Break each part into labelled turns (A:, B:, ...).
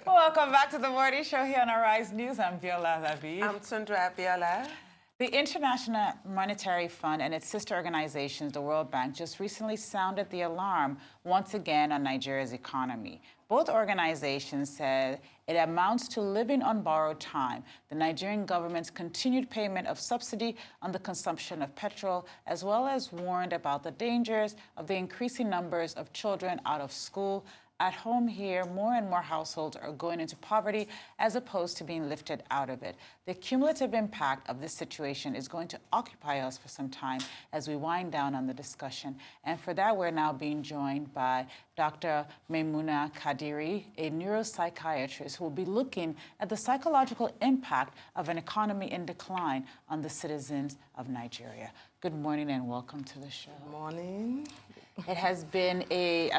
A: Welcome back to the Morning Show here on Arise News. I'm Viola Labi.
B: I'm Tundra Viola.
A: The International Monetary Fund and its sister organizations, the World Bank, just recently sounded the alarm once again on Nigeria's economy. Both organizations said it amounts to living on borrowed time. The Nigerian government's continued payment of subsidy on the consumption of petrol, as well as warned about the dangers of the increasing numbers of children out of school. At home here, more and more households are going into poverty as opposed to being lifted out of it. The cumulative impact of this situation is going to occupy us for some time as we wind down on the discussion. And for that, we're now being joined by Dr. Maymunah Kadiri, a neuropsychiatrist who will be looking at the psychological impact of an economy in decline on the citizens of Nigeria. Good morning and welcome to the show.
B: Good morning.
A: It has been it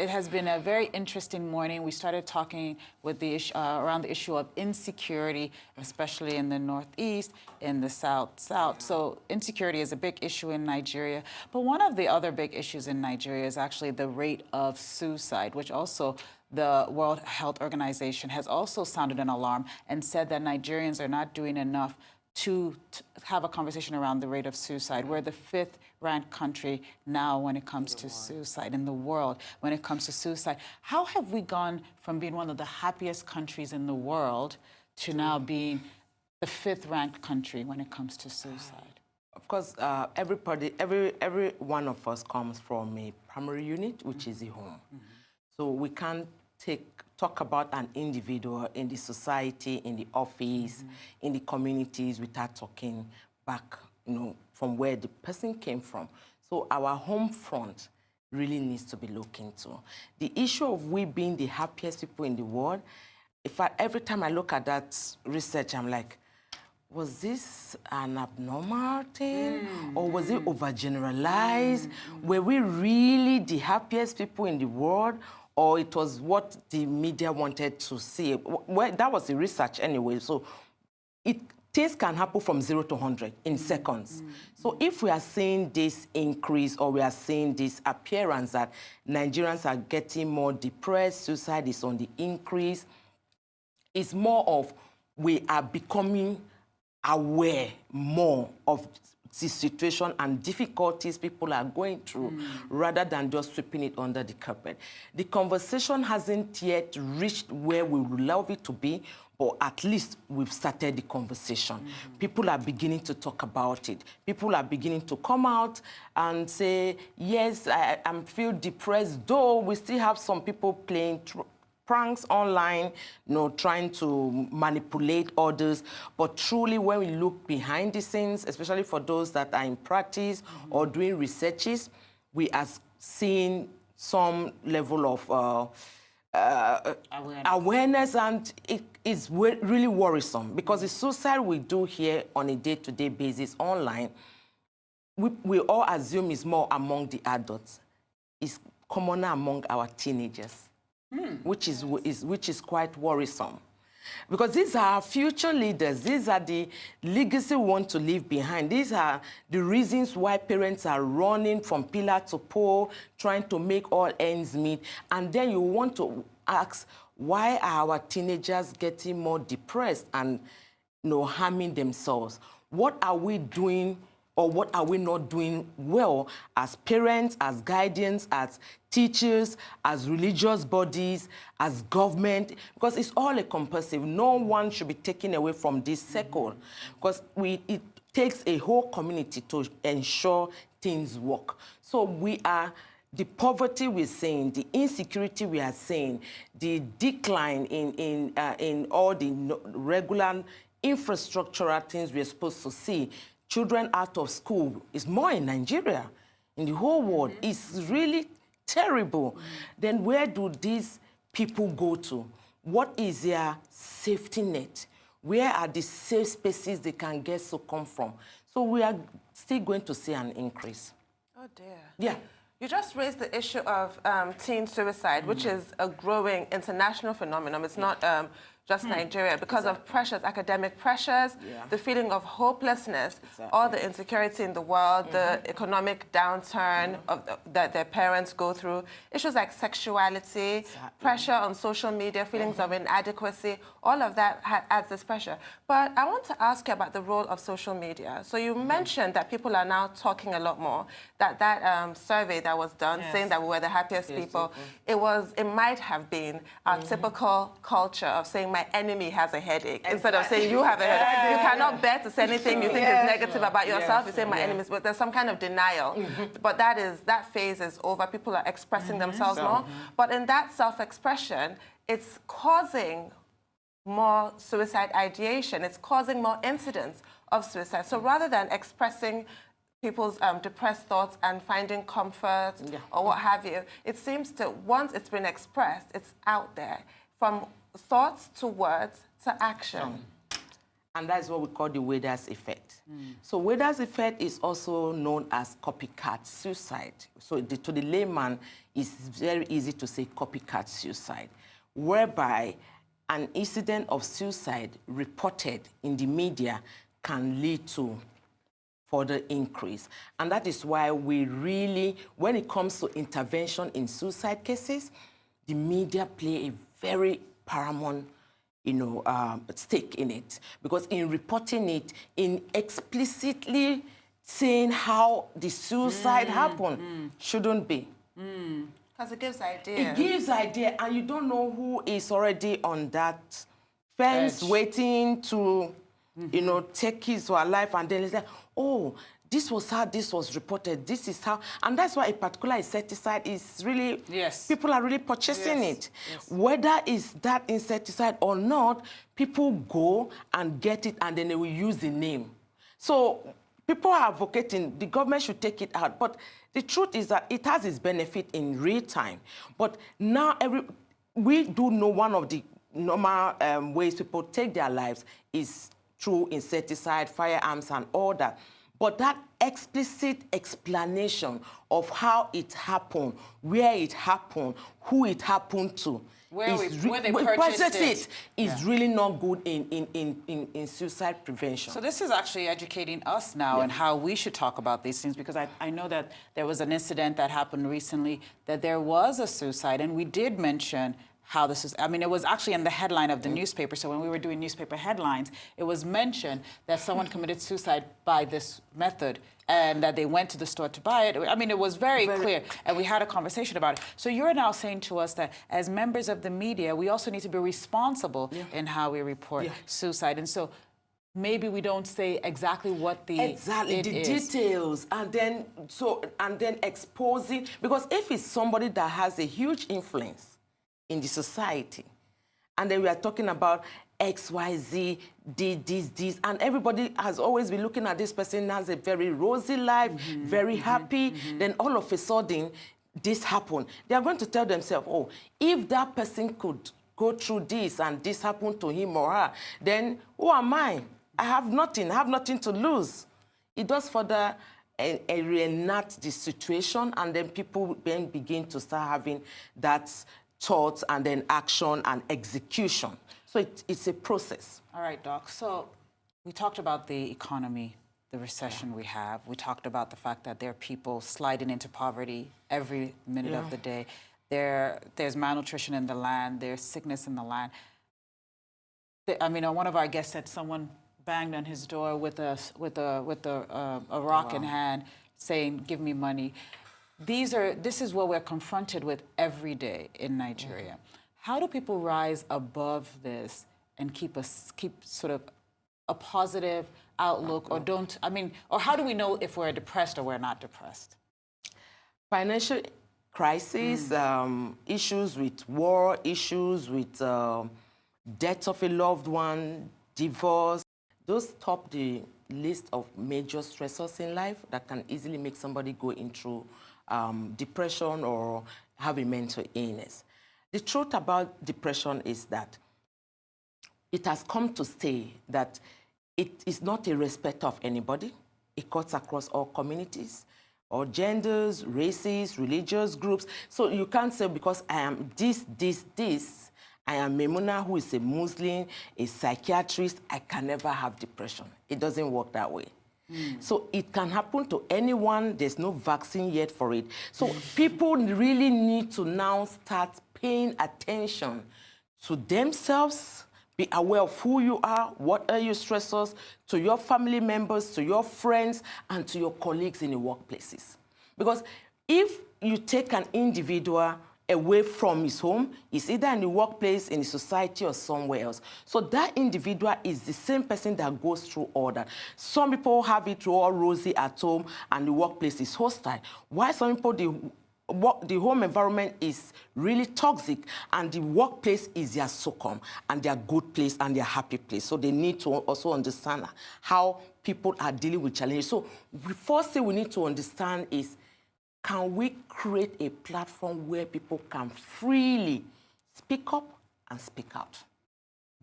A: has been a very interesting morning. We started talking with the around the issue of insecurity, especially in the Northeast, in the South. So insecurity is a big issue in Nigeria. But one of the other big issues in Nigeria is actually the rate of suicide, which also the World Health Organization has also sounded an alarm and said that Nigerians are not doing enough to have a conversation around the rate of suicide. We're the 5th ranked country now when it comes to suicide in the world, when it comes to suicide. How have we gone from being one of the happiest countries in the world to now being the 5th ranked country when it comes to suicide?
B: Of course, every one of us comes from a primary unit, which is the home. So we can't talk about an individual in the society, in the office, in the communities without talking back, from where the person came from. So our home front really needs to be looked into. The issue of we being the happiest people in the world, every time I look at that research, I'm like, was this an abnormal thing? Or was it overgeneralized? Were we really the happiest people in the world? Or it was what the media wanted to see? Well, that was the research anyway. So things can happen from 0 to 100 in seconds. So if we are seeing this increase or we are seeing this appearance that Nigerians are getting more depressed, suicide is on the increase, it's more of we are becoming aware more of the situation and difficulties people are going through rather than just sweeping it under the carpet. The conversation hasn't yet reached where we would love it to be, but at least we've started the conversation. People are beginning to talk about it. People are beginning to come out and say, yes, I feel depressed, though we still have some people playing pranks online, trying to manipulate others. But truly, when we look behind the scenes, especially for those that are in practice or doing researches, we are seeing some level of awareness, and it is really worrisome because the suicide we do here on a day-to-day basis online, we all assume is more among the adults. It's commoner among our teenagers. Which is quite worrisome. Because these are our future leaders. These are the legacy we want to leave behind. These are the reasons why parents are running from pillar to pole, trying to make all ends meet. And then you want to ask, why are our teenagers getting more depressed and harming themselves? What are we doing or what are we not doing well as parents, as guardians, as teachers, as religious bodies, as government? Because it's all encompassing. No one should be taken away from this circle. Because it takes a whole community to ensure things work. So the poverty we're seeing, the insecurity we are seeing, the decline in all the regular infrastructural things we're supposed to see, children out of school is more in Nigeria, in the whole world. It's really terrible. Then where do these people go to? What is their safety net? Where are the safe spaces they can get to come from? So we are still going to see an increase.
C: Oh, dear.
B: Yeah.
C: You just raised the issue of teen suicide, which is a growing international phenomenon. It's not just Nigeria, because of pressures, academic pressures, the feeling of hopelessness, all the insecurity in the world, the economic downturn that their parents go through, issues like sexuality, pressure on social media, feelings of inadequacy, all of that adds this pressure. But I want to ask you about the role of social media. So you mentioned that people are now talking a lot more, that survey that was done saying that we were the happiest people, it might have been our typical culture of saying my enemy has a headache instead of saying you have a headache. You cannot bear to say anything you think is negative about yourself. You say my enemies, but there's some kind of denial. But that phase is over. People are expressing themselves more. But in that self-expression, it's causing more suicide ideation. It's causing more incidents of suicide. So rather than expressing people's depressed thoughts and finding comfort or what have you, it seems to, once it's been expressed, it's out there. From thoughts to words to action.
B: And that's what we call the Waders effect. So Waders effect is also known as copycat suicide. So to the layman, it's very easy to say copycat suicide, whereby an incident of suicide reported in the media can lead to further increase. And that is why we really, when it comes to intervention in suicide cases, the media play a very paramount stake in it. Because in reporting it, in explicitly saying how the suicide happened, shouldn't be.
C: Because it gives idea.
B: It gives idea, and you don't know who is already on that fence waiting to, take his or her life, and then it's like, oh, this was how this was reported, this is how, and that's why a particular insecticide is really, people are really purchasing it. Whether it's that insecticide or not, people go and get it, and then they will use the name. So people are advocating the government should take it out, but the truth is that it has its benefit in real time. But now we do know one of the normal ways people take their lives is through insecticide, firearms, and all that. But that explicit explanation of how it happened, where it happened, who it happened to,
A: where they purchased it
B: is really not good in suicide prevention.
A: So this is actually educating us now in how we should talk about these things, because I know that there was an incident that happened recently that there was a suicide, and we did mention how this is, I mean, it was actually in the headline of the newspaper. So when we were doing newspaper headlines, it was mentioned that someone committed suicide by this method and that they went to the store to buy it. I mean, it was very clear, and we had a conversation about it. So you're now saying to us that as members of the media, we also need to be responsible in how we report suicide. And so maybe we don't say exactly what the
B: details, and then exposing, because if it's somebody that has a huge influence in the society, and then we are talking about XYZ, this, and everybody has always been looking at this person as a very rosy life, very happy, then all of a sudden, this happened. They are going to tell themselves, oh, if that person could go through this and this happened to him or her, then who am I? I have nothing to lose. It does further reenact the situation, and then people then begin to start having that thoughts and then action and execution. So it's a process.
A: All right, Doc. So we talked about the economy, the recession we have. We talked about the fact that there are people sliding into poverty every minute of the day. There's malnutrition in the land. There's sickness in the land. I mean, one of our guests said someone banged on his door with a rock in hand, saying, "Give me money." This is what we're confronted with every day in Nigeria. How do people rise above this and keep sort of a positive outlook, or or how do we know if we're depressed or we're not depressed?
B: Financial crisis, issues with war, issues with death of a loved one, divorce, those top the list of major stressors in life that can easily make somebody go into depression or have a mental illness. The truth about depression is that it has come to stay, that it is not a respect of anybody. It cuts across all communities, all genders, races, religious groups. So you can't say because I am this, I am Maymunah, who is a Muslim, a psychiatrist. I can never have depression. It doesn't work that way. So it can happen to anyone. There's no vaccine yet for it. So people really need to now start paying attention to themselves, be aware of who you are, what are your stressors, to your family members, to your friends, and to your colleagues in the workplaces. Because if you take an individual away from his home, it's either in the workplace, in the society, or somewhere else. So that individual is the same person that goes through all that. Some people have it all rosy at home, and the workplace is hostile. While some people, the home environment is really toxic, and the workplace is their SOCOM, and their good place, and their happy place. So they need to also understand how people are dealing with challenges. So the first thing we need to understand is, can we create a platform where people can freely speak up and speak out?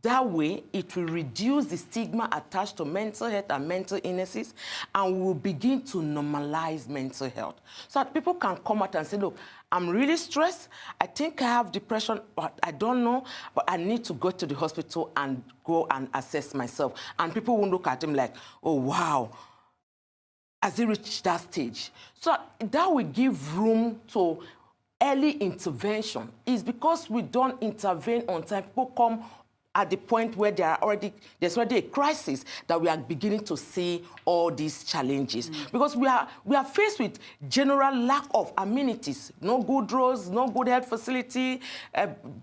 B: That way, it will reduce the stigma attached to mental health and mental illnesses, and we'll begin to normalize mental health. So that people can come out and say, look, I'm really stressed. I think I have depression, but I don't know, but I need to go to the hospital and go and assess myself. And people won't look at him like, oh, wow, has he reached that stage? So that will give room to early intervention. It's because we don't intervene on time. People come at the point where there's already a crisis that we are beginning to see all these challenges. Because we are faced with general lack of amenities, no good roads, no good health facility,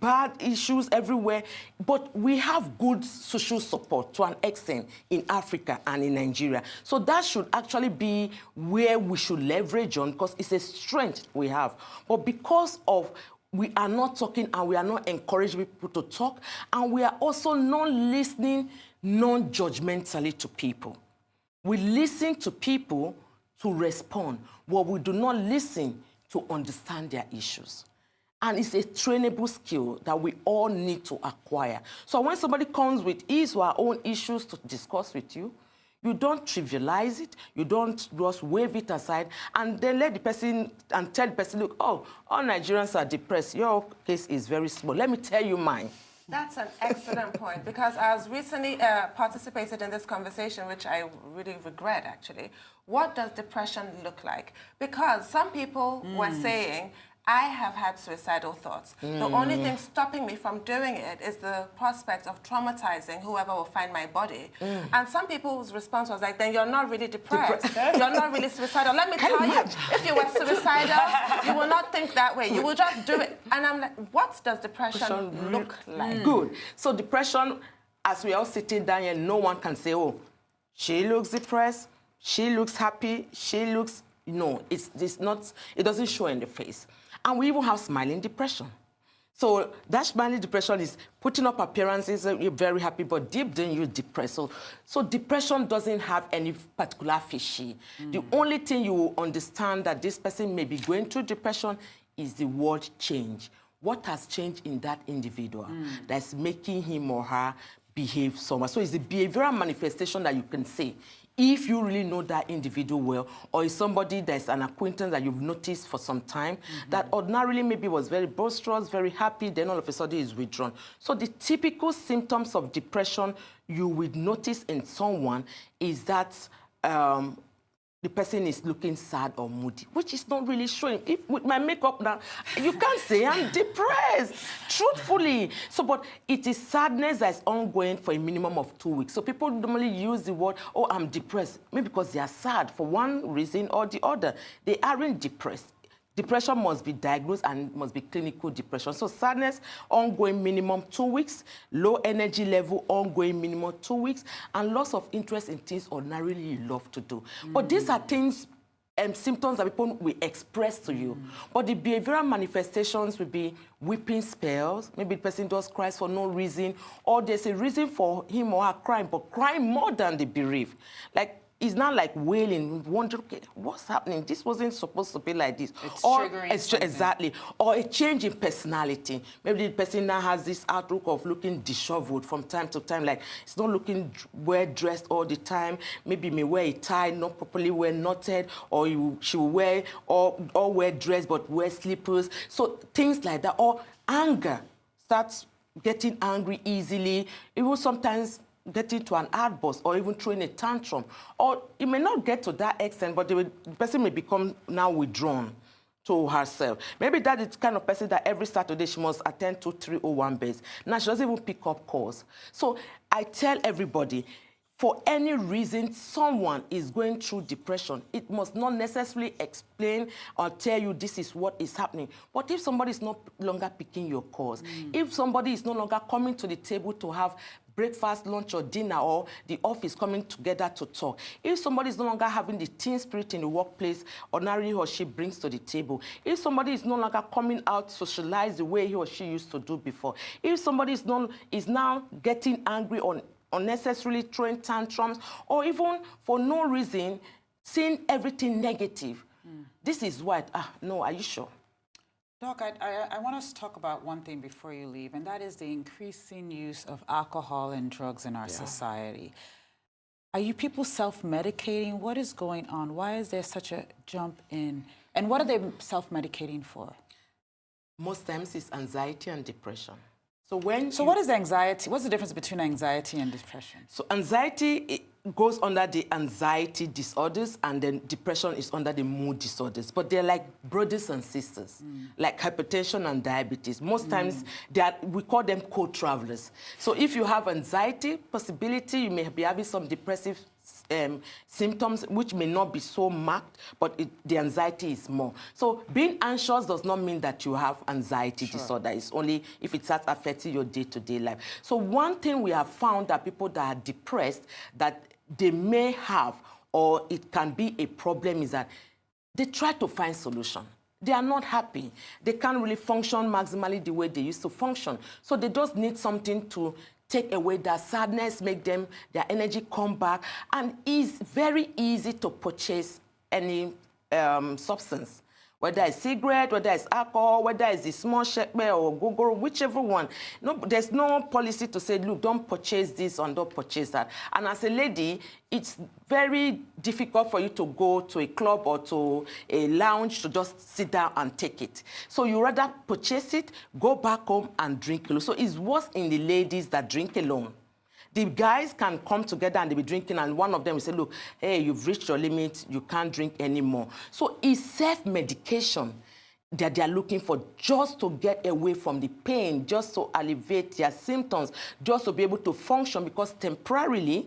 B: bad issues everywhere. But we have good social support to an extent in Africa and in Nigeria. So that should actually be where we should leverage on, because it's a strength we have. But because of we are not talking, and we are not encouraging people to talk, and we are also not listening non-judgmentally to people. We listen to people to respond, but we do not listen to understand their issues. And it's a trainable skill that we all need to acquire. So when somebody comes with his or her own issues to discuss with you, you don't trivialize it, you don't just wave it aside, and then let the person, and tell the person, look, oh, all Nigerians are depressed. Your case is very small. Let me tell you mine.
C: That's an excellent point, because I was recently participated in this conversation, which I really regret, actually. What does depression look like? Because some people were saying, I have had suicidal thoughts. The only thing stopping me from doing it is the prospect of traumatizing whoever will find my body. And some people's response was like, then you're not really depressed. You're not really suicidal. Let me tell you, if you were suicidal, you will not think that way. You will just do it. And I'm like, what does depression look like?
B: Good. So depression, as we all sitting down here, no one can say, oh, she looks depressed, she looks happy, she looks... No, it's not, it doesn't show in the face. And we even have smiling depression. So that smiling depression is putting up appearances, you're very happy, but deep down you're depressed. So depression doesn't have any particular fishy. The only thing you will understand that this person may be going through depression is the word change. What has changed in that individual that's making him or her behave somehow? So it's the behavioral manifestation that you can say. If you really know that individual well, or is somebody that's an acquaintance that you've noticed for some time, that ordinarily maybe was very boisterous, very happy, then all of a sudden is withdrawn. So the typical symptoms of depression you would notice in someone is that the person is looking sad or moody, which is not really showing. If with my makeup now, you can't say I'm depressed, truthfully. So, but it is sadness that's ongoing for a minimum of 2 weeks. So people normally use the word, oh, I'm depressed, maybe because they are sad for one reason or the other. They aren't depressed. Depression must be diagnosed and must be clinical depression. So sadness, ongoing minimum 2 weeks, low energy level, ongoing minimum 2 weeks, and loss of interest in things ordinarily you love to do. But these are things and symptoms that people will express to you. But the behavioral manifestations will be weeping spells. Maybe the person just cries for no reason, or there's a reason for him or her crying, but crying more than the bereaved. Like, it's not like wailing, wondering, okay, what's happening? This wasn't supposed to be like this.
A: It's triggering something.
B: Exactly. Or a change in personality. Maybe the person now has this outlook of looking disheveled from time to time, like it's not looking well-dressed all the time. Maybe may wear a tie, not properly well knotted, or she will wear, or wear dress but wear slippers. So things like that. Or anger starts getting angry easily, even sometimes getting to an outburst or even throwing a tantrum. Or it may not get to that extent, but the person may become now withdrawn to herself. Maybe that is the kind of person that every Saturday she must attend to 301 base. Now she doesn't even pick up calls. So I tell everybody, for any reason someone is going through depression, it must not necessarily explain or tell you this is what is happening. But if somebody is no longer picking your calls, if somebody is no longer coming to the table to have breakfast, lunch, or dinner, or the office coming together to talk, if somebody is no longer having the team spirit in the workplace, ordinarily he or she brings to the table, if somebody is no longer coming out socialize the way he or she used to do before, if somebody is now getting angry on unnecessarily throwing tantrums, or even for no reason seeing everything negative, this is what, no, are you sure?
A: Doc, I want us to talk about one thing before you leave, and that is the increasing use of alcohol and drugs in our society. Are you people self-medicating? What is going on? Why is there such a jump in? And what are they self-medicating for?
B: Most times it's anxiety and depression.
A: So what is anxiety? What's the difference between anxiety and depression? So
B: anxiety goes under the anxiety disorders, and then depression is under the mood disorders. But they're like brothers and sisters, like hypertension and diabetes. Most times we call them co-travelers. So if you have anxiety, possibility you may be having some depressive symptoms, which may not be so marked, but the anxiety is more. So being anxious does not mean that you have anxiety disorder. It's only if it starts affecting your day-to-day life. So one thing we have found that people that are depressed, that they may have, or it can be a problem, is that they try to find solution. They are not happy. They can't really function maximally the way they used to function. So they just need something to take away that sadness, make their energy come back, and it's very easy to purchase any substance, whether it's cigarette, whether it's alcohol, whether it's a small shepe or gogoro, whichever one. No, there's no policy to say, look, don't purchase this or don't purchase that. And as a lady, it's very difficult for you to go to a club or to a lounge to just sit down and take it. So you rather purchase it, go back home and drink alone. So it's worse in the ladies that drink alone. The guys can come together and they'll be drinking, and one of them will say, look, hey, you've reached your limit, you can't drink anymore. So it's self-medication that they're looking for, just to get away from the pain, just to alleviate their symptoms, just to be able to function, because temporarily,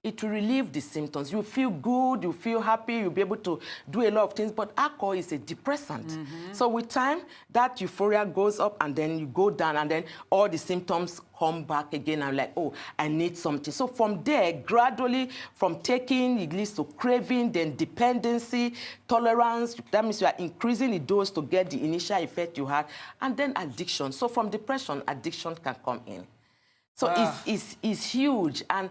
B: it will relieve the symptoms. You feel good, you feel happy, you'll be able to do a lot of things, but alcohol is a depressant. So with time, that euphoria goes up and then you go down, and then all the symptoms come back again. I'm like, oh, I need something. So from there, gradually, from taking, it leads to craving, then dependency, tolerance. That means you are increasing the dose to get the initial effect you had, and then addiction. So from depression, addiction can come in. So it's huge. And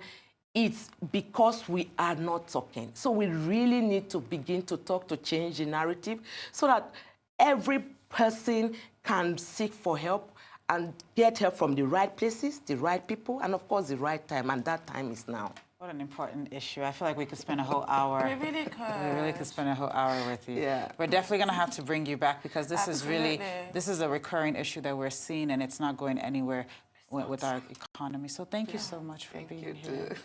B: it's because we are not talking. So we really need to begin to talk, to change the narrative, so that every person can seek for help and get help from the right places, the right people, and of course the right time, and that time is now.
A: What an important issue. I feel like we could spend a whole hour.
C: We really could.
A: We really could spend a whole hour with you.
B: Yeah.
A: We're definitely going to have to bring you back, because this is really, this is a recurring issue that we're seeing, and it's not going anywhere with our economy. So thank you so much for being here.